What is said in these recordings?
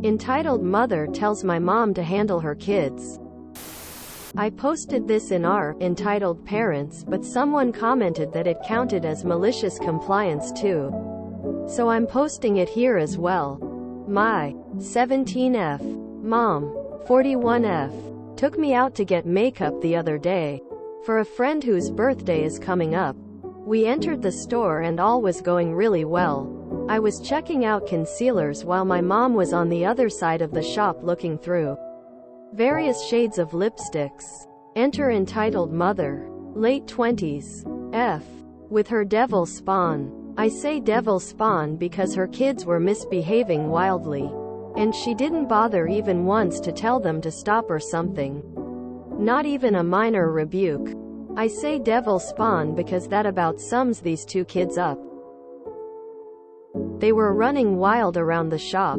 entitled Mother Tells My Mom to Handle Her Kids. I posted this in r, entitled Parents, but someone commented that it counted as malicious compliance too. So I'm posting it here as well. My 17F mom, 41F, took me out to get makeup the other day for a friend whose birthday is coming up. We entered the store and all was going really well. I was checking out concealers while my mom was on the other side of the shop looking through various shades of lipsticks. Enter entitled Mother, late 20s, F, with her devil spawn. I say devil spawn because her kids were misbehaving wildly, and she didn't bother even once to tell them to stop or something. Not even a minor rebuke. I say devil spawn because that about sums these two kids up. They were running wild around the shop,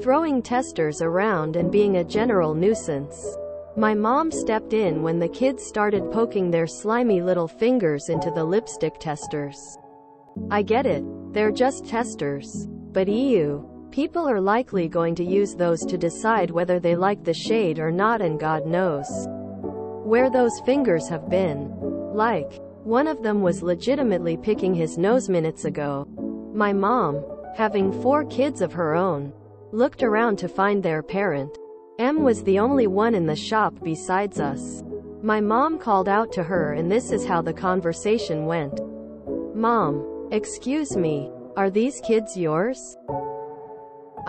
throwing testers around and being a general nuisance. My mom stepped in when the kids started poking their slimy little fingers into the lipstick testers. I get it, they're just testers. But ew. People are likely going to use those to decide whether they like the shade or not, and God knows where those fingers have been. Like, one of them was legitimately picking his nose minutes ago. My mom, having 4 kids of her own, looked around to find their parent. M was the only one in the shop besides us. My mom called out to her and this is how the conversation went. Mom, excuse me, are these kids yours?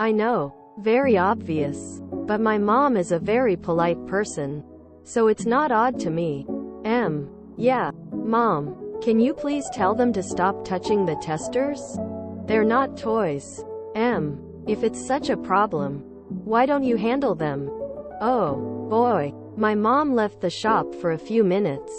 I know, very obvious. But my mom is a very polite person, so it's not odd to me. M, yeah, Mom, can you please tell them to stop touching the testers? They're not toys. M, if it's such a problem, why don't you handle them? Oh, boy. My mom left the shop for a few minutes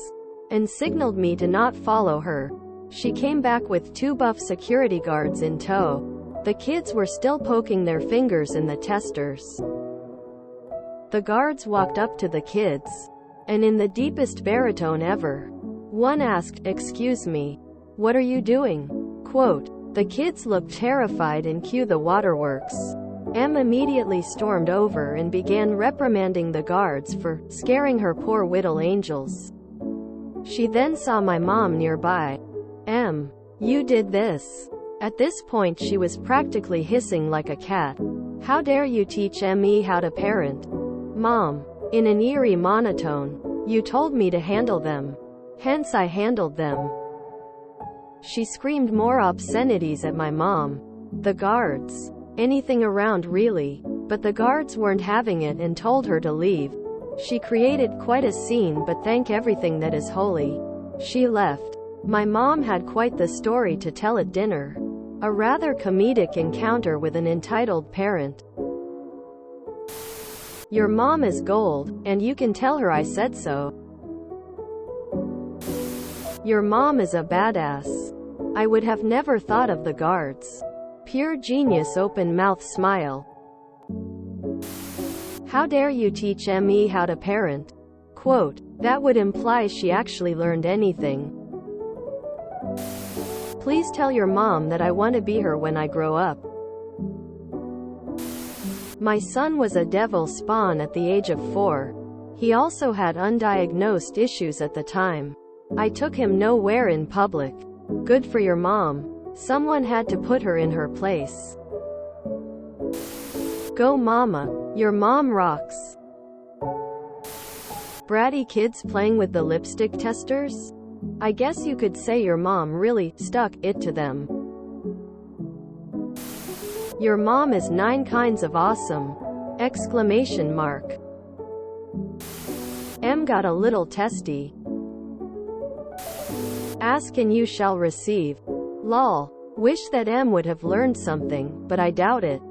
and signaled me to not follow her. She came back with 2 buff security guards in tow. The kids were still poking their fingers in the testers. The guards walked up to the kids, and in the deepest baritone ever, one asked, "Excuse me, what are you doing?" Quote, the kids looked terrified and cue the waterworks. M immediately stormed over and began reprimanding the guards for scaring her poor little angels. She then saw my mom nearby. M, you did this. At this point she was practically hissing like a cat. How dare you teach me how to parent? Mom, in an eerie monotone, you told me to handle them. Hence I handled them. She screamed more obscenities at my mom. The guards, anything around really, but the guards weren't having it and told her to leave. She created quite a scene, but thank everything that is holy, she left. My mom had quite the story to tell at dinner. A rather comedic encounter with an entitled parent. Your mom is gold, and you can tell her I said so. Your mom is a badass. I would have never thought of the guards. Pure genius open mouth smile. How dare you teach me how to parent? Quote, that would imply she actually learned anything. Please tell your mom that I want to be her when I grow up. My son was a devil spawn at the age of 4. He also had undiagnosed issues at the time. I took him nowhere in public. Good for your mom. Someone had to put her in her place. Go mama. Your mom rocks. Bratty kids playing with the lipstick testers? I guess you could say your mom really stuck it to them. Your mom is 9 kinds of awesome! Exclamation mark. M got a little testy. Ask and you shall receive. Lol. Wish that M would have learned something, but I doubt it.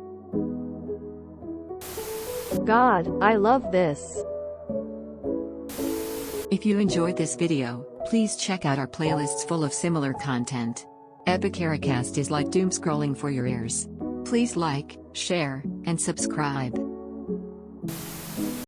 God, I love this. If you enjoyed this video, please check out our playlists full of similar content. Epicaricast is like doom scrolling for your ears. Please like, share, and subscribe.